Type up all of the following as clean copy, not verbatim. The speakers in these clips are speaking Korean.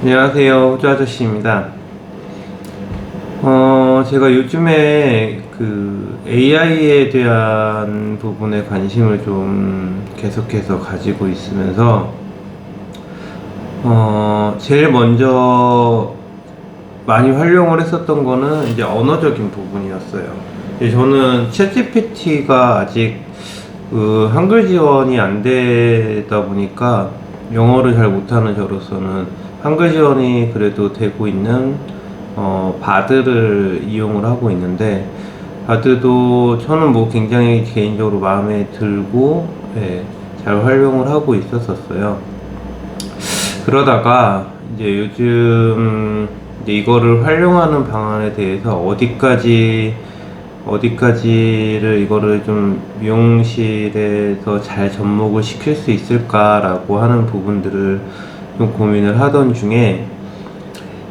안녕하세요. 호주 아저씨입니다. 제가 요즘에 그 AI에 대한 부분에 관심을 좀 계속해서 가지고 있으면서, 제일 먼저 많이 활용을 했었던 거는 이제 언어적인 부분이었어요. 저는 챗GPT가 아직 그 한글 지원이 안 되다 보니까 영어를 잘 못하는 저로서는 한글 지원이 그래도 되고 있는 바드를 이용을 하고 있는데, 바드도 저는 뭐 굉장히 개인적으로 마음에 들고, 예, 잘 활용을 하고 있었어요. 그러다가 이제 요즘 이제 이거를 활용하는 방안에 대해서 어디까지를 이거를 좀 미용실에서 잘 접목을 시킬 수 있을까라고 하는 부분들을 좀 고민을 하던 중에,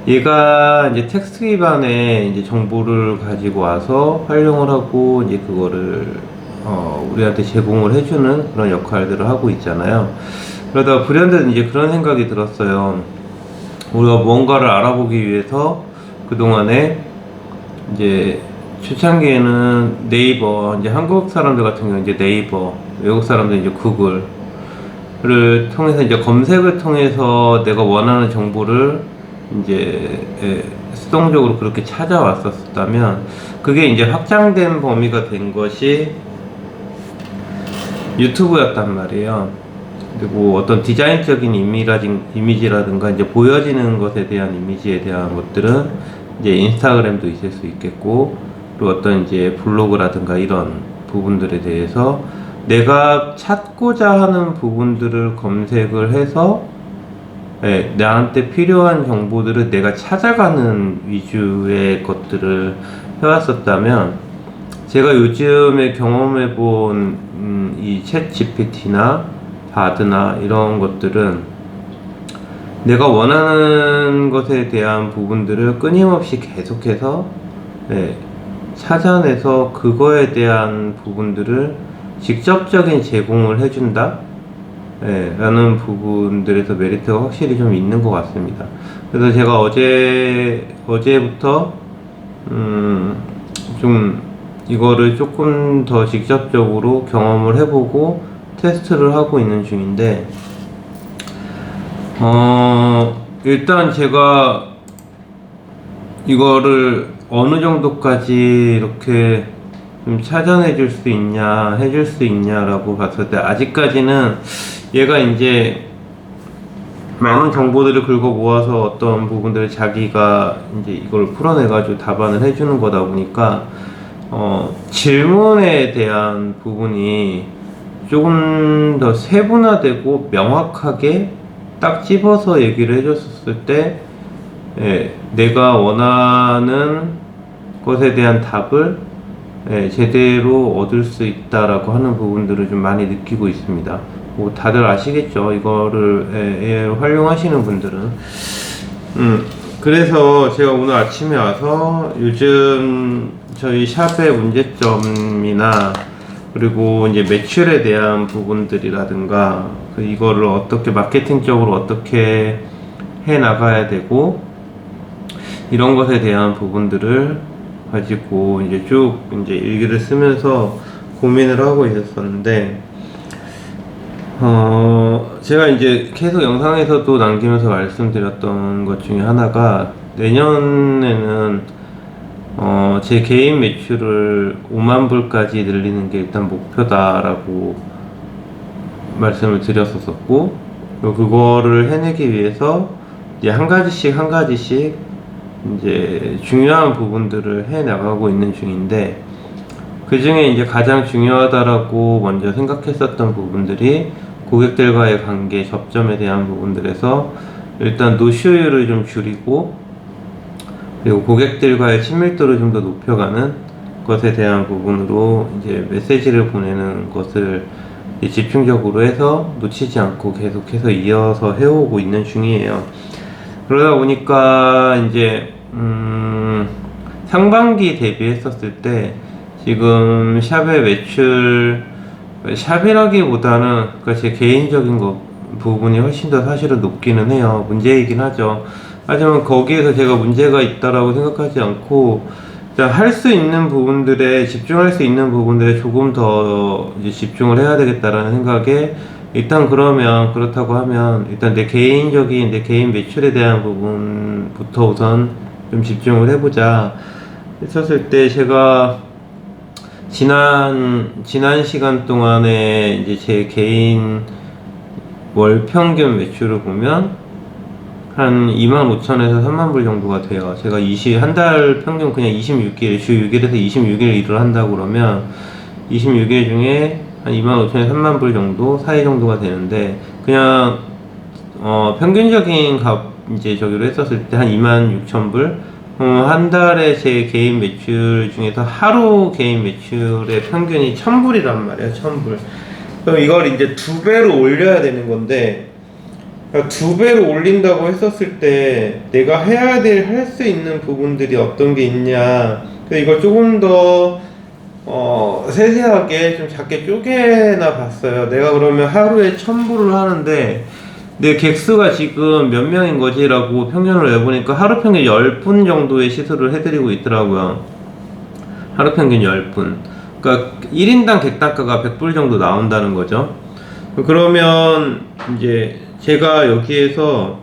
얘가 이제 텍스트 기반의 이제 정보를 가지고 와서 활용을 하고 이제 그거를 우리한테 제공을 해주는 그런 역할들을 하고 있잖아요. 그러다 불현듯 이제 그런 생각이 들었어요. 우리가 뭔가를 알아보기 위해서 그동안에 이제 초창기에는 네이버, 이제 한국 사람들 같은 경우는 이제 네이버, 외국 사람들은 이제 구글을 통해서 이제 검색을 통해서 내가 원하는 정보를 이제 수동적으로 그렇게 찾아왔었다면, 그게 이제 확장된 범위가 된 것이 유튜브였단 말이에요. 그리고 어떤 디자인적인 이미지라든가 이제 보여지는 것에 대한 이미지에 대한 것들은 이제 인스타그램도 있을 수 있겠고, 그리고 어떤 이제 블로그라든가 이런 부분들에 대해서 내가 찾고자 하는 부분들을 검색을 해서, 예, 나한테 필요한 정보들을 내가 찾아가는 위주의 것들을 해왔었다면, 제가 요즘에 경험해본 이 챗 GPT나 바드나 이런 것들은 내가 원하는 것에 대한 부분들을 끊임없이 계속해서, 예, 찾아내서 그거에 대한 부분들을 직접적인 제공을 해준다, 예, 라는 부분들에서 메리트가 확실히 좀 있는 것 같습니다. 그래서 제가 어제부터 좀 이거를 조금 더 직접적으로 경험을 해보고 테스트를 하고 있는 중인데, 일단 제가 이거를 어느 정도까지 이렇게 좀 찾아내 줄 수 있냐, 해줄 수 있냐라고 봤을 때, 아직까지는 얘가 이제 많은 정보들을 긁어 모아서 어떤 부분들을 자기가 이제 이걸 풀어내가지고 답안을 해주는 거다 보니까, 질문에 대한 부분이 조금 더 세분화되고 명확하게 딱 집어서 얘기를 해줬을 때, 예, 내가 원하는 것에 대한 답을, 예, 제대로 얻을 수 있다라고 하는 부분들을 좀 많이 느끼고 있습니다. 뭐 다들 아시겠죠? 이거를 활용하시는 분들은. 그래서 제가 오늘 아침에 와서 요즘 저희 샵의 문제점이나, 그리고 이제 매출에 대한 부분들이라든가, 이거를 어떻게 마케팅적으로 어떻게 해 나가야 되고, 이런 것에 대한 부분들을 가지고 이제 쭉 이제 일기를 쓰면서 고민을 하고 있었는데, 제가 이제 계속 영상에서도 남기면서 말씀드렸던 것 중에 하나가, 내년에는 제 개인 매출을 5만 불까지 늘리는 게 일단 목표다라고 말씀을 드렸었고, 그리고 그거를 해내기 위해서 이제 한 가지씩 이제 중요한 부분들을 해 나가고 있는 중인데, 그 중에 이제 가장 중요하다라고 먼저 생각했었던 부분들이 고객들과의 관계, 접점에 대한 부분들에서 일단 노쇼율을 좀 줄이고, 그리고 고객들과의 친밀도를 좀 더 높여가는 것에 대한 부분으로 이제 메시지를 보내는 것을 집중적으로 해서 놓치지 않고 계속해서 이어서 해오고 있는 중이에요. 그러다 보니까 이제 상반기 대비했었을 때 지금 샵의 매출, 샵이라기보다는 제 개인적인 부분이 훨씬 더 사실은 높기는 해요. 문제이긴 하죠. 하지만 거기에서 제가 문제가 있다라고 생각하지 않고 할 수 있는 부분들에 집중할 수 있는 부분들에 조금 더 이제 집중을 해야 되겠다라는 생각에 일단 그러면 그렇다고 하면 일단 내 개인적인 내 개인 매출에 대한 부분부터 우선 좀 집중을 해보자 했었을 때 제가 지난 시간 동안에 이제 제 개인 월 평균 매출을 보면 한 25,000에서 3만 불 정도가 돼요. 제가 한 달 평균 그냥 26일, 주 6일에서 26일 일을 한다고 그러면 26일 중에 한 25,000에서 3만 불 정도 사이 정도가 되는데 그냥 평균적인 값 이제 저기로 했었을 때 한 26,000불 한 달에 제 개인 매출 중에서 하루 개인 매출의 평균이 1,000불이란 말이야. 1,000불. 그럼 이걸 이제 2배로 올려야 되는 건데 2배로 올린다고 했었을 때 내가 할 수 있는 부분들이 어떤 게 있냐. 그래서 이걸 조금 더 세세하게 좀 작게 쪼개나 봤어요. 내가 그러면 하루에 1,000불을 하는데 내 객수가 지금 몇 명인 거지? 라고 평균을 내보니까 하루 평균 10분 정도의 시술을 해드리고 있더라고요. 하루 평균 10분. 그러니까 1인당 객단가가 100불 정도 나온다는 거죠. 그러면 이제 제가 여기에서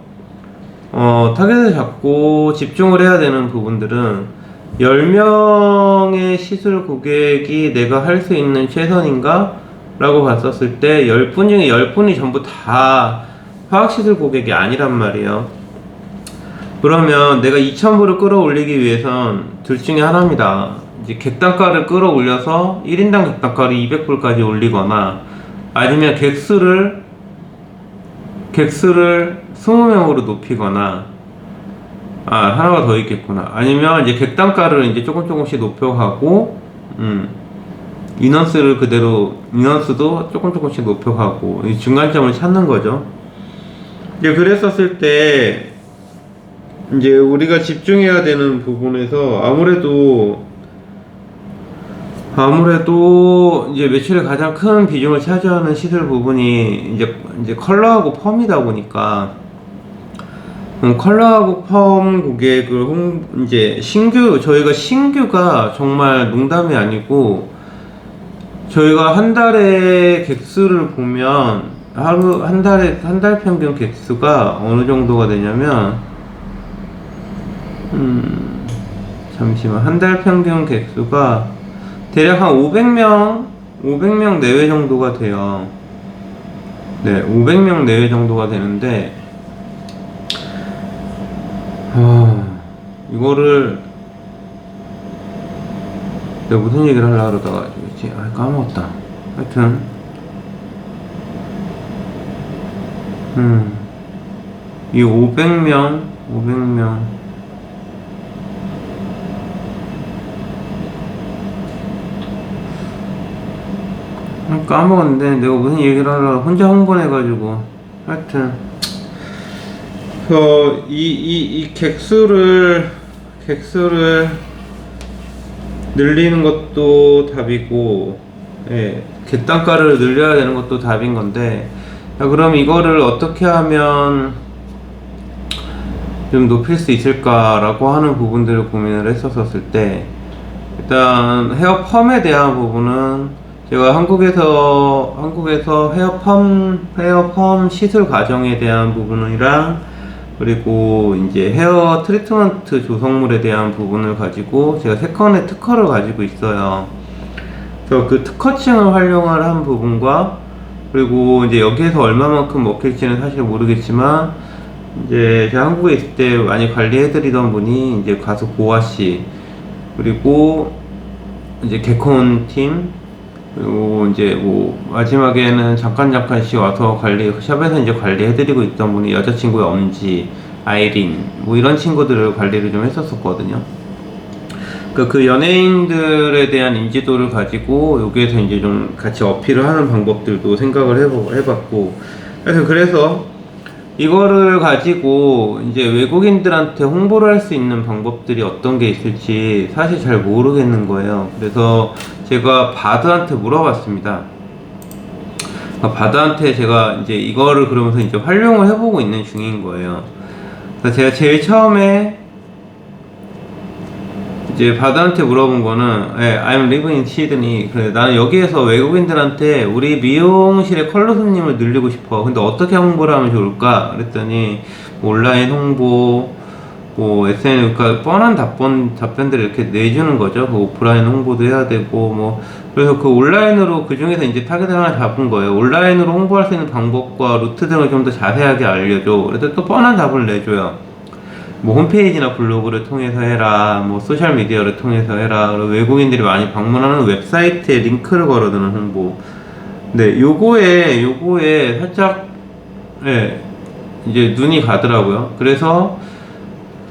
타겟을 잡고 집중을 해야 되는 부분들은 10명의 시술 고객이 내가 할 수 있는 최선인가? 라고 봤었을 때 10분 중에 10분이 전부 다 화학시술 고객이 아니란 말이에요. 그러면 내가 2,000불을 끌어올리기 위해선 둘 중에 하나입니다. 이제 객단가를 끌어올려서 1인당 객단가를 200불까지 올리거나 아니면 객수를 20명으로 높이거나 하나가 더 있겠구나. 아니면 이제 객단가를 이제 조금씩 높여가고 인원수도 조금씩 높여가고 이 중간점을 찾는 거죠. 이제 그랬었을 때 이제 우리가 집중해야 되는 부분에서 아무래도 이제 매출의 가장 큰 비중을 차지하는 시술 부분이 이제 컬러하고 펌이다 보니까 컬러하고 펌 고객을 이제 저희가 신규가 정말 농담이 아니고 저희가 한 달에 객수를 보면 한 달 평균 객수가 어느 정도가 되냐면 잠시만 한 달 평균 객수가 대략 한 500명 내외 정도가 돼요. 네, 500명 내외 정도가 되는데 이거를 내가 무슨 얘기를 하려고 그러다가 까먹었다. 하여튼 이 500명 까먹었는데 내가 무슨 얘기를 하려고 혼자 흥분해가지고 하여튼 이 객수를 늘리는 것도 답이고 객단가를 늘려야 되는 것도 답인 건데 그럼 이거를 어떻게 하면 좀 높일 수 있을까라고 하는 부분들을 고민을 했었을 때 일단 헤어 펌에 대한 부분은 제가 한국에서 헤어 펌 시술 과정에 대한 부분이랑 그리고 이제 헤어 트리트먼트 조성물에 대한 부분을 가지고 제가 3건의 특허를 가지고 있어요. 그래서 그 특허층을 활용을 한 부분과 그리고 이제 여기에서 얼마만큼 먹힐지는 사실 모르겠지만 이제 제가 한국에 있을 때 많이 관리해드리던 분이 이제 가수 보아씨 그리고 이제 개콘 팀 그리고 이제 뭐 마지막에는 잠깐씩 와서 샵에서 이제 관리해드리고 있던 분이 여자친구의 엄지, 아이린 뭐 이런 친구들을 관리를 좀 했었거든요. 그 연예인들에 대한 인지도를 가지고 여기에서 이제 좀 같이 어필을 하는 방법들도 생각을 해봤고 그래서 이거를 가지고 이제 외국인들한테 홍보를 할 수 있는 방법들이 어떤 게 있을지 사실 잘 모르겠는 거예요. 그래서 제가 바드한테 물어봤습니다. 바드한테 제가 이제 이거를 그러면서 이제 활용을 해보고 있는 중인 거예요. 그래서 제가 제일 처음에 이제 바드한테 물어본 거는, I'm living in Sydney. 그래, 나는 여기에서 외국인들한테 우리 미용실의 컬러 손님을 늘리고 싶어. 근데 어떻게 홍보를 하면 좋을까? 그랬더니 뭐 온라인 홍보, 뭐 SNS, 그러니까 뻔한 답변들을 이렇게 내주는 거죠. 그 오프라인 홍보도 해야 되고, 뭐 그래서 그 온라인으로 그 중에서 이제 타겟을 하나 잡은 거예요. 온라인으로 홍보할 수 있는 방법과 루트 등을 좀 더 자세하게 알려줘. 그래서 또 뻔한 답을 내줘요. 뭐 홈페이지나 블로그를 통해서 해라, 뭐 소셜 미디어를 통해서 해라, 그리고 외국인들이 많이 방문하는 웹사이트에 링크를 걸어두는 홍보. 네, 요거에 살짝, 이제 눈이 가더라고요. 그래서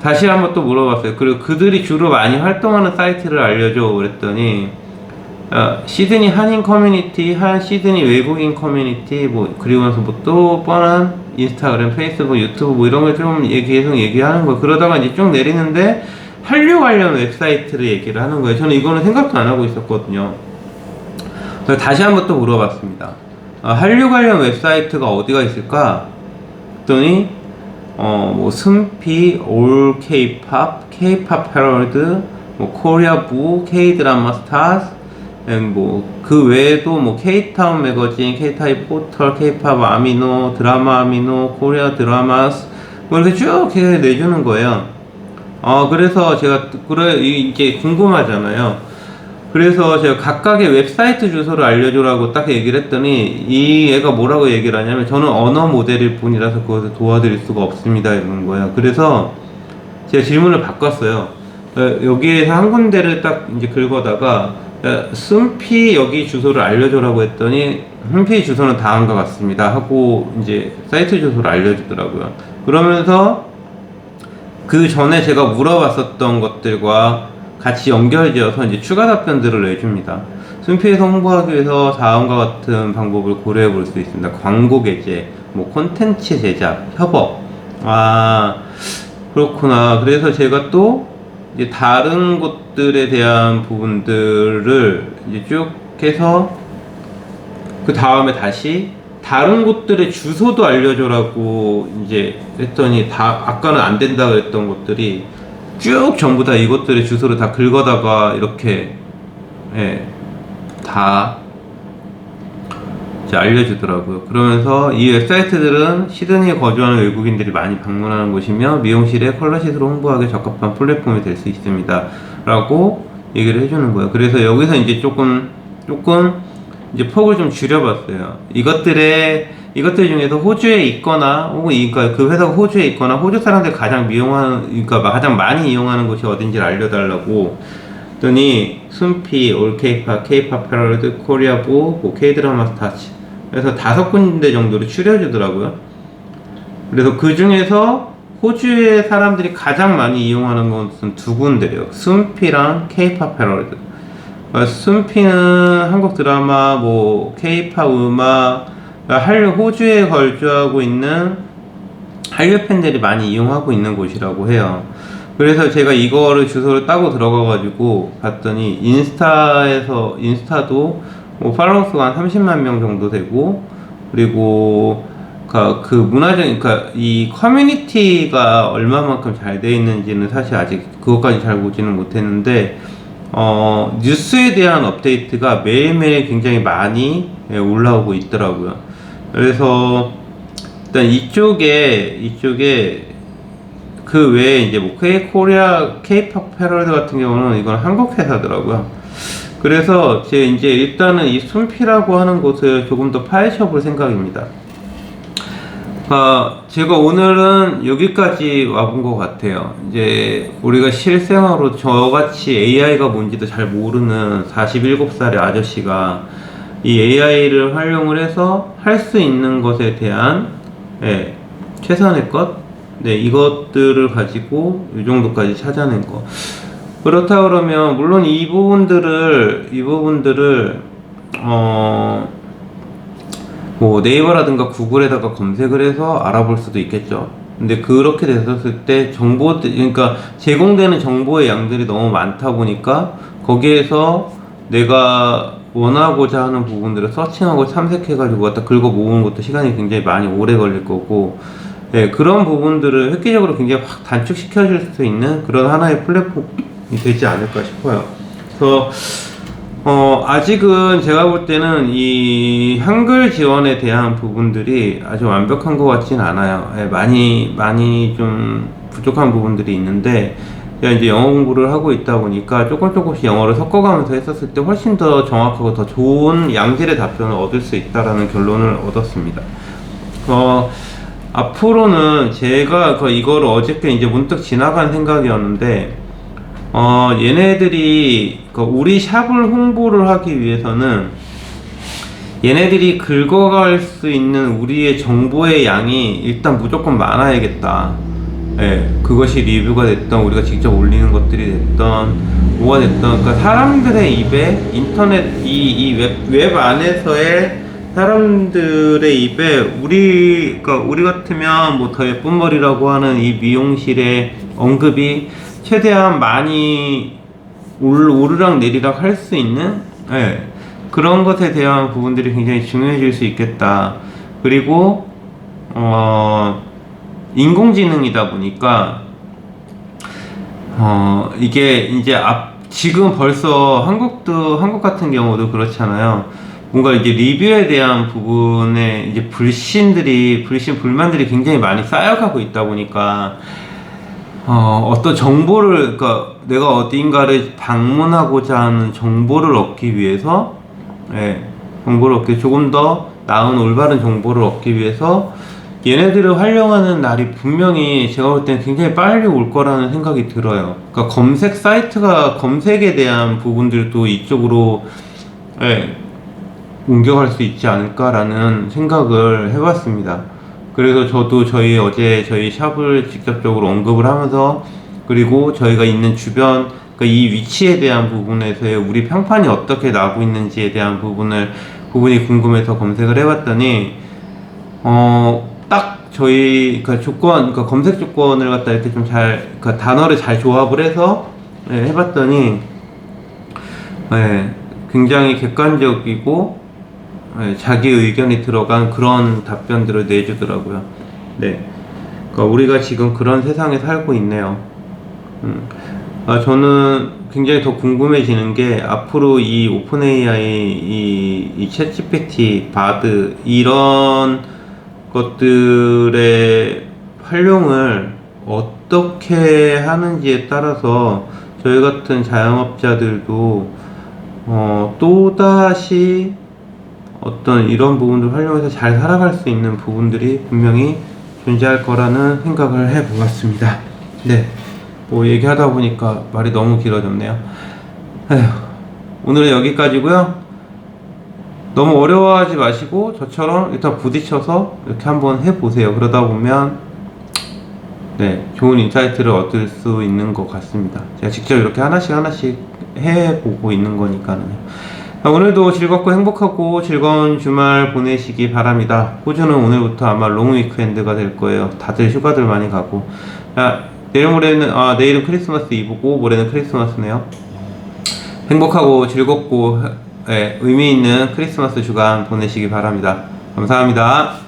다시 한번 또 물어봤어요. 그리고 그들이 주로 많이 활동하는 사이트를 알려줘. 그랬더니, 시드니 한인 커뮤니티, 시드니 외국인 커뮤니티, 뭐, 그리고 나서 뭐 또 뻔한 인스타그램, 페이스북, 유튜브 뭐 이런 걸 좀 계속 얘기하는 거예요. 그러다가 이제 쭉 내리는데, 한류 관련 웹사이트를 얘기를 하는 거예요. 저는 이거는 생각도 안 하고 있었거든요. 그래서 다시 한번 또 물어봤습니다. 한류 관련 웹사이트가 어디가 있을까? 그랬더니, 뭐, 승피, 올 케이팝, 케이팝 헤럴드, 뭐, 코리아부, 케이드라마 스타즈, 뭐 그 외에도 뭐 K타운 매거진, K타입 포털, K팝 아미노, 드라마 아미노, 코리아 드라마스 뭐 이렇게 쭉 해서 내주는 거예요. 그래서 제가 이게 궁금하잖아요. 그래서 제가 각각의 웹사이트 주소를 알려주라고 딱 얘기를 했더니 이 애가 뭐라고 얘기를 하냐면 저는 언어 모델일 뿐이라서 그것을 도와드릴 수가 없습니다 이러는 거예요. 그래서 제가 질문을 바꿨어요. 여기에서 한 군데를 딱 이제 긁어다가 승피 여기 주소를 알려줘라고 했더니 승피 주소는 다음과 같습니다 하고 이제 사이트 주소를 알려주더라고요. 그러면서 그 전에 제가 물어봤었던 것들과 같이 연결지어서 이제 추가 답변들을 내줍니다. 승피에서 홍보하기 위해서 다음과 같은 방법을 고려해 볼 수 있습니다. 광고 게재, 뭐 콘텐츠 제작, 협업. 그렇구나. 그래서 제가 또 이제 다른 곳들에 대한 부분들을 이제 쭉 해서 그 다음에 다시 다른 곳들의 주소도 알려줘라고 이제 했더니 아까는 안 된다 그랬던 곳들이 쭉 전부 다 이것들의 주소를 다 긁어다가 이렇게 다 이제 알려주더라고요. 그러면서 이 웹사이트들은 시드니에 거주하는 외국인들이 많이 방문하는 곳이며 미용실에 컬러시스로 홍보하기 적합한 플랫폼이 될 수 있습니다 라고 얘기를 해주는 거예요. 그래서 여기서 이제 조금 이제 폭을 좀 줄여봤어요. 이것들 중에서 호주에 있거나 혹은 그러니까 그 회사가 호주에 있거나 호주 사람들이 그러니까 가장 많이 이용하는 곳이 어딘지를 알려달라고 했더니 순피, 올케이팝, 케이팝 패러드, 코리아부, 뭐 K드라마 스타즈 그래서 5군데 정도를 추려주더라고요. 그래서 그 중에서 호주의 사람들이 가장 많이 이용하는 것은 2군데래요. 순피랑 케이팝 패러드. 순피는 한국 드라마, 뭐 케이팝 음악, 호주에 거주하고 있는 한류 팬들이 많이 이용하고 있는 곳이라고 해요. 그래서 제가 이거를 주소를 따고 들어가가지고 봤더니 인스타도 뭐 팔로워 수가 한 30만 명 정도 되고, 그리고 그 그러니까 이 커뮤니티가 얼마만큼 잘 돼 있는지는 사실 아직 그것까지 잘 보지는 못했는데 뉴스에 대한 업데이트가 매일매일 굉장히 많이 올라오고 있더라고요. 그래서 일단 이쪽에 그 외에 이제 뭐 K-팝 패러드 같은 경우는 이건 한국 회사더라고요. 그래서 이제 일단은 이 순피라고 하는 곳을 조금 더 파헤쳐 볼 생각입니다. 제가 오늘은 여기까지 와본 것 같아요. 이제 우리가 실생활로 저같이 AI가 뭔지도 잘 모르는 47살의 아저씨가 이 AI를 활용을 해서 할 수 있는 것에 대한 최선의 것, 이것들을 가지고 이 정도까지 찾아낸 거. 그렇다 그러면 물론 이 부분들을 뭐 네이버라든가 구글에다가 검색을 해서 알아볼 수도 있겠죠. 근데 그렇게 됐었을 때 그러니까 제공되는 정보의 양들이 너무 많다 보니까 거기에서 내가 원하고자 하는 부분들을 서칭하고 탐색해가지고 갖다 긁어 모으는 것도 시간이 굉장히 많이 오래 걸릴 거고, 예, 그런 부분들을 획기적으로 굉장히 확 단축시켜줄 수 있는 그런 하나의 플랫폼이 되지 않을까 싶어요. 그래서 아직은 제가 볼 때는 이 한글 지원에 대한 부분들이 아주 완벽한 것 같진 않아요. 예, 많이 좀 부족한 부분들이 있는데, 제가 이제 영어 공부를 하고 있다 보니까 조금씩 영어를 섞어가면서 했었을 때 훨씬 더 정확하고 더 좋은 양질의 답변을 얻을 수 있다라는 결론을 얻었습니다. 앞으로는 제가 이거를 어저께 이제 문득 지나간 생각이었는데, 얘네들이 우리 샵을 홍보를 하기 위해서는 얘네들이 긁어갈 수 있는 우리의 정보의 양이 일단 무조건 많아야겠다. 예, 그것이 리뷰가 됐던, 우리가 직접 올리는 것들이 됐던, 뭐가 됐던, 그러니까 사람들의 입에, 인터넷, 웹 안에서의 사람들의 입에 우리 같으면 뭐 더 예쁜 머리라고 하는 이 미용실의 언급이 최대한 많이 오르락 내리락 할 수 있는, 예, 그런 것에 대한 부분들이 굉장히 중요해질 수 있겠다. 그리고 인공지능이다 보니까 이게 이제 지금 벌써 한국 같은 경우도 그렇잖아요. 뭔가 이제 리뷰에 대한 부분에 이제 불만들이 굉장히 많이 쌓여가고 있다 보니까 어떤 정보를, 그러니까 내가 어딘가를 방문하고자 하는 정보를 얻기 위해서, 예, 조금 더 나은 올바른 정보를 얻기 위해서 얘네들을 활용하는 날이 분명히 제가 볼 때는 굉장히 빨리 올 거라는 생각이 들어요. 그러니까 검색 사이트가 검색에 대한 부분들도 이쪽으로, 예, 옮겨갈 수 있지 않을까라는 생각을 해봤습니다. 그래서 저도 어제 저희 샵을 직접적으로 언급을 하면서, 그리고 저희가 있는 주변, 그러니까 이 위치에 대한 부분에서의 우리 평판이 어떻게 나고 있는지에 대한 부분이 궁금해서 검색을 해봤더니, 딱 저희 검색 조건을 갖다 이렇게 좀 단어를 잘 조합을 해서, 예, 해봤더니, 예, 굉장히 객관적이고, 예, 자기 의견이 들어간 그런 답변들을 내주더라고요. 네, 그러니까 우리가 지금 그런 세상에 살고 있네요. 저는 굉장히 더 궁금해지는 게, 앞으로 이 오픈 AI, 이 챗GPT, 바드, 이런 것들의 활용을 어떻게 하는지에 따라서 저희 같은 자영업자들도 또다시 어떤 이런 부분들 활용해서 잘 살아갈 수 있는 부분들이 분명히 존재할 거라는 생각을 해보았습니다. 네, 뭐 얘기하다 보니까 말이 너무 길어졌네요. 오늘은 여기까지고요. 너무 어려워하지 마시고 저처럼 일단 부딪혀서 이렇게 한번 해보세요. 그러다 보면, 네, 좋은 인사이트를 얻을 수 있는 것 같습니다. 제가 직접 이렇게 하나씩 해보고 있는 거니까요. 오늘도 즐겁고 행복하고 즐거운 주말 보내시기 바랍니다. 호주는 오늘부터 아마 롱 위크엔드가 될 거예요. 다들 휴가들 많이 가고. 내일은 크리스마스 이브고 모레는 크리스마스네요. 행복하고 즐겁고, 예, 의미 있는 크리스마스 주간 보내시기 바랍니다. 감사합니다.